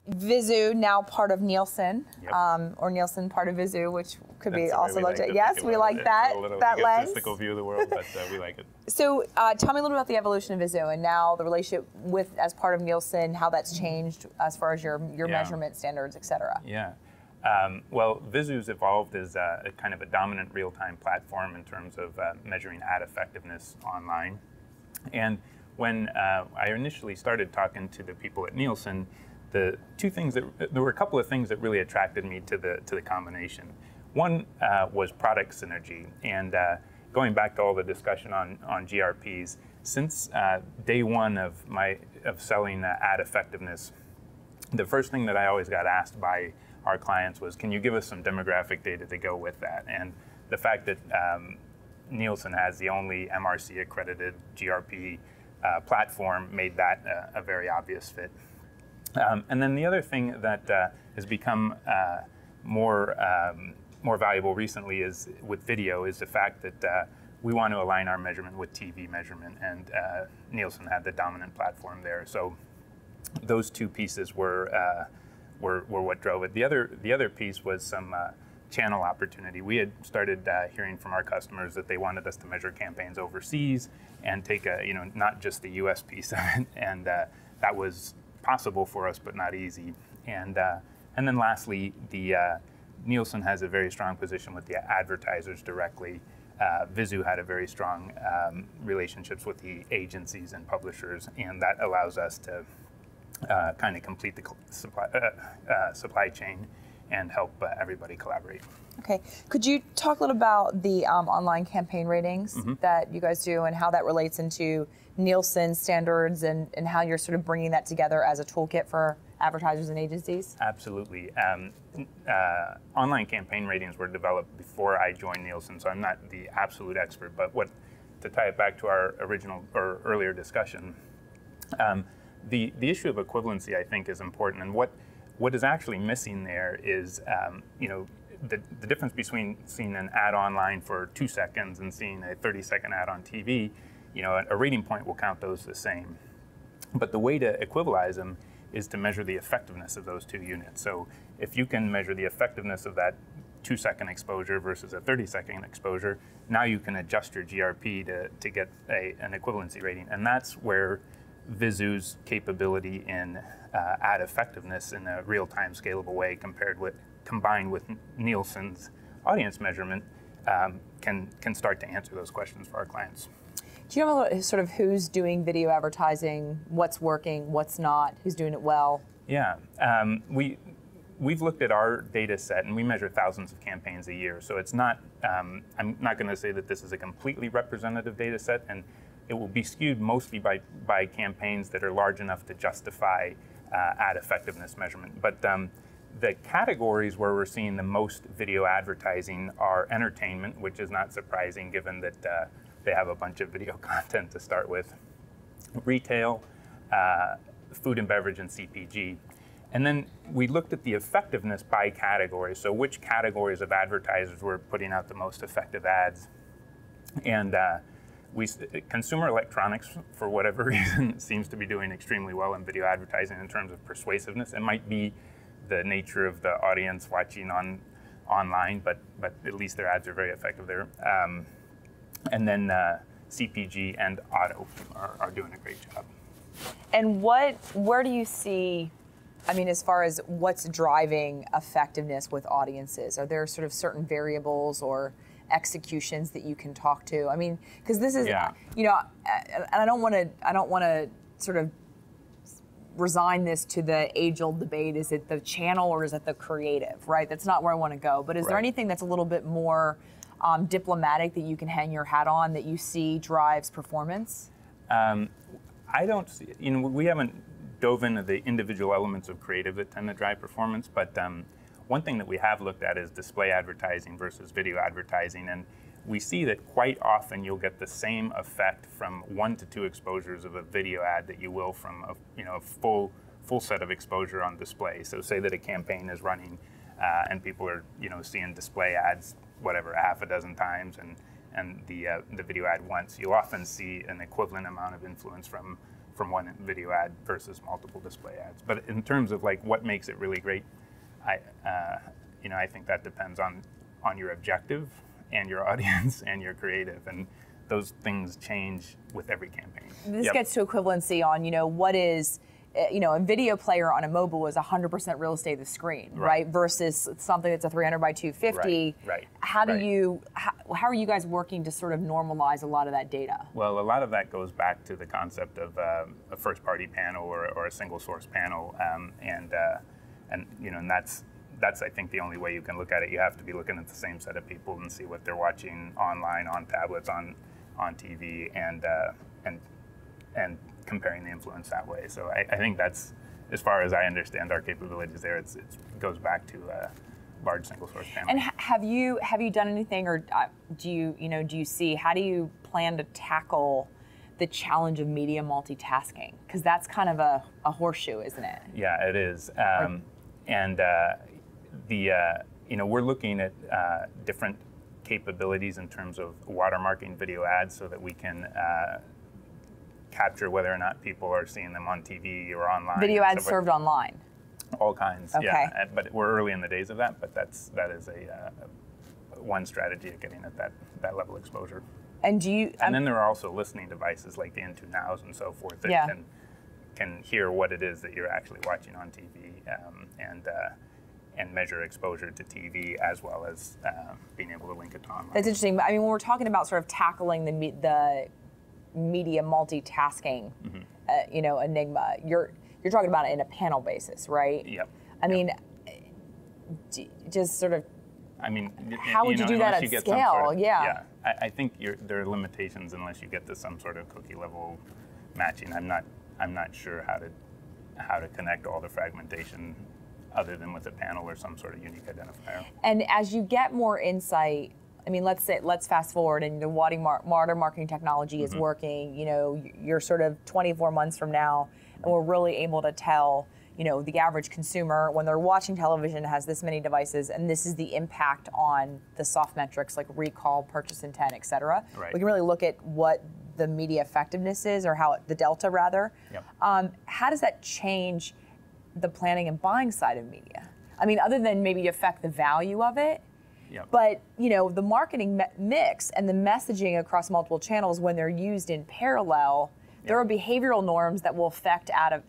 Vizu, now part of Nielsen, Yep. Or Nielsen part of Vizu, which could be That's also the way looked we at. like Yes, we like that, a little that lens. egotistical view of the world, but we like it. So tell me a little about the evolution of Vizu and now the relationship with, as part of Nielsen, how that's changed as far as your measurement standards, et cetera. Yeah. Well, Vizu's evolved as a kind of a dominant real-time platform in terms of measuring ad effectiveness online. And when I initially started talking to the people at Nielsen, there were a couple of things that really attracted me to the combination. One was product synergy, and going back to all the discussion on GRPs, since day one of selling ad effectiveness, the first thing that I always got asked by our clients was, can you give us some demographic data to go with that? And the fact that Nielsen has the only MRC accredited GRP platform made that a very obvious fit. And then the other thing that has become more valuable recently is with video is the fact that we want to align our measurement with TV measurement, and Nielsen had the dominant platform there. So those two pieces were what drove it. The other piece was some channel opportunity. We had started hearing from our customers that they wanted us to measure campaigns overseas and take not just the U.S. piece of it, and that was possible for us, but not easy. And then lastly, Nielsen has a very strong position with the advertisers directly. Vizu had a very strong relationships with the agencies and publishers, and that allows us to kind of complete the supply chain and help everybody collaborate. Okay, could you talk a little about the online campaign ratings that you guys do and how that relates into Nielsen standards and how you're sort of bringing that together as a toolkit for advertisers and agencies? Absolutely. Online campaign ratings were developed before I joined Nielsen, so I'm not the absolute expert, but to tie it back to our original or earlier discussion, the issue of equivalency, I think, is important, and what is actually missing there is the difference between seeing an ad online for 2 seconds and seeing a 30-second ad on TV. A rating point will count those the same. But the way to equivalize them is to measure the effectiveness of those two units. So if you can measure the effectiveness of that 2-second exposure versus a 30-second exposure, now you can adjust your GRP to get an equivalency rating. And that's where Vizu's capability in ad effectiveness in a real-time scalable way combined with Nielsen's audience measurement can start to answer those questions for our clients. Do you know sort of who's doing video advertising, what's working, what's not, who's doing it well? Yeah, we've looked at our data set and we measure thousands of campaigns a year. So it's not, I'm not going to say that this is a completely representative data set, and it will be skewed mostly by campaigns that are large enough to justify ad effectiveness measurement. But the categories where we're seeing the most video advertising are entertainment, which is not surprising given that they have a bunch of video content to start with, retail, food and beverage, and CPG. And then we looked at the effectiveness by category, so which categories of advertisers were putting out the most effective ads. And consumer electronics, for whatever reason, seems to be doing extremely well in video advertising in terms of persuasiveness. It might be the nature of the audience watching online, but at least their ads are very effective there. And then CPG and auto are doing a great job. And where do you see, I mean, as far as what's driving effectiveness with audiences? Are there sort of certain variables or executions that you can talk to? I mean, because this is, and I don't want to sort of resign this to the age-old debate. Is it the channel or is it the creative, right? That's not where I want to go. But is there anything that's a little bit more diplomatic that you can hang your hat on that you see drives performance? I don't see, we haven't dove into the individual elements of creative that tend to drive performance, but one thing that we have looked at is display advertising versus video advertising, and we see that quite often you'll get the same effect from 1 to 2 exposures of a video ad that you will from a full set of exposure on display. So say that a campaign is running and people are seeing display ads, whatever, half a dozen times, and the video ad once, you'll often see an equivalent amount of influence from one video ad versus multiple display ads. But in terms of like what makes it really great, I think that depends on your objective and your audience and your creative, and those things change with every campaign. This gets to equivalency on, what is, a video player on a mobile is 100% real estate of the screen, right? Versus something that's a 300 by 250. Right. How are you guys working to sort of normalize a lot of that data? Well, a lot of that goes back to the concept of a first-party panel or a single-source panel, and that's I think the only way you can look at it. You have to be looking at the same set of people and see what they're watching online, on tablets, on TV, and comparing the influence that way. So I think that's, as far as I understand our capabilities there, it goes back to large single source panel. And have you done anything, or do you see, how do you plan to tackle the challenge of media multitasking? Because that's kind of a horseshoe, isn't it? Yeah, it is. We're looking at different capabilities in terms of watermarking video ads so that we can capture whether or not people are seeing them on TV or online. Video ads served online? All kinds, okay. Yeah. But we're early in the days of that, but that is one strategy of getting at that level of exposure. And then there are also listening devices like the Into Nows and so forth that can hear what it is that you're actually watching on TV, and measure exposure to TV as well as being able to link it to online. That's interesting. I mean, when we're talking about sort of tackling the media multitasking, enigma, you're talking about it in a panel basis, right? Yep. I mean, just sort of. I mean, how would you do that at scale? Yeah. I think there are limitations unless you get to some sort of cookie level matching. I'm not sure how to connect all the fragmentation other than with a panel or some sort of unique identifier. And as you get more insight, I mean, let's fast forward and the watermarking technology is working, you're sort of 24 months from now, and we're really able to tell, the average consumer when they're watching television has this many devices, and this is the impact on the soft metrics like recall, purchase intent, et cetera. Right. We can really look at what the media effectiveness is, or the delta rather. Yep. How does that change the planning and buying side of media? I mean, other than maybe affect the value of it, yep. But the marketing mix and the messaging across multiple channels, when they're used in parallel, there are behavioral norms that will affect ad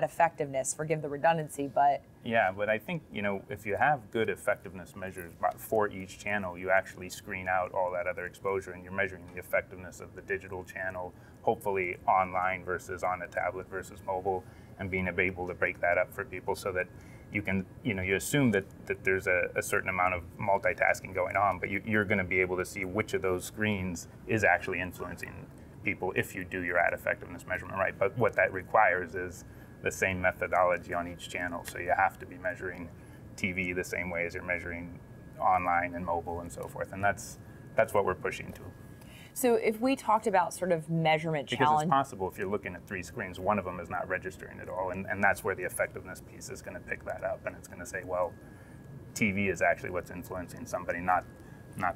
effectiveness. Forgive the redundancy, but yeah, but I think if you have good effectiveness measures for each channel, you actually screen out all that other exposure, and you're measuring the effectiveness of the digital channel, hopefully online versus on a tablet versus mobile, and being able to break that up for people so that you can, you assume that there's a certain amount of multitasking going on, but you're going to be able to see which of those screens is actually influencing people if you do your ad effectiveness measurement right. But what that requires is the same methodology on each channel. So you have to be measuring TV the same way as you're measuring online and mobile and so forth. And that's what we're pushing to. So if we talked about sort of measurement challenge. Because it's possible if you're looking at 3 screens, one of them is not registering at all. And that's where the effectiveness piece is going to pick that up. And it's going to say, well, TV is actually what's influencing somebody, not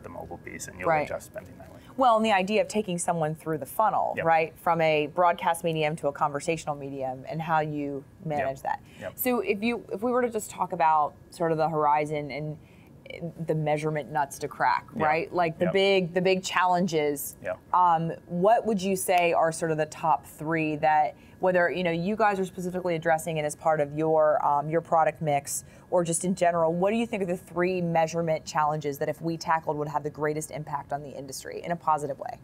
the mobile piece. And you'll adjust spending that way. Well, and the idea of taking someone through the funnel, right, from a broadcast medium to a conversational medium, and how you manage that. Yep. So if we were to just talk about sort of the horizon and the measurement nuts to crack, right? Like the big challenges. What would you say are sort of the top 3 that, whether you guys are specifically addressing it as part of your product mix, or just in general, what do you think are the 3 measurement challenges that if we tackled would have the greatest impact on the industry in a positive way?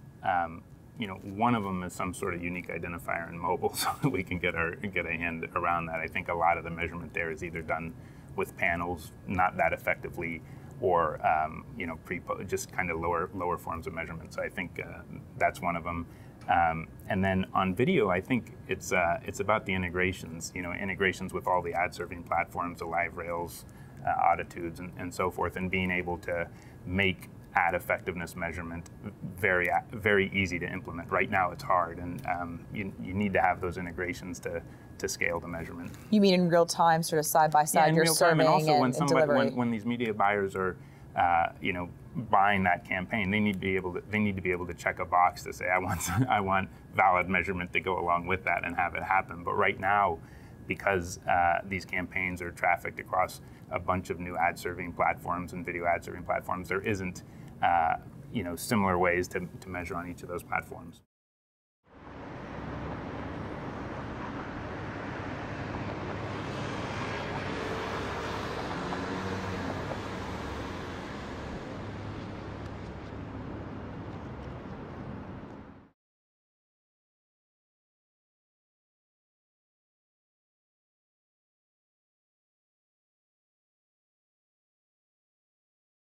One of them is some sort of unique identifier in mobile, so that we can get a hand around that. I think a lot of the measurement there is either done with panels, not that effectively, or just kind of lower forms of measurement. So I think that's one of them. And then on video, I think it's about the integrations. Integrations with all the ad serving platforms, the live rails, Auditudes, and so forth, and being able to make ad effectiveness measurement very, very easy to implement. Right now, it's hard, and you need to have those integrations to scale the measurement. You mean in real time, sort of side by side, in you're real time, serving and also and delivery. when these media buyers are, buying that campaign, they need to be able to check a box to say, I want valid measurement to go along with that and have it happen. But right now, because these campaigns are trafficked across a bunch of new ad serving platforms and video ad serving platforms, there isn't similar ways to measure on each of those platforms.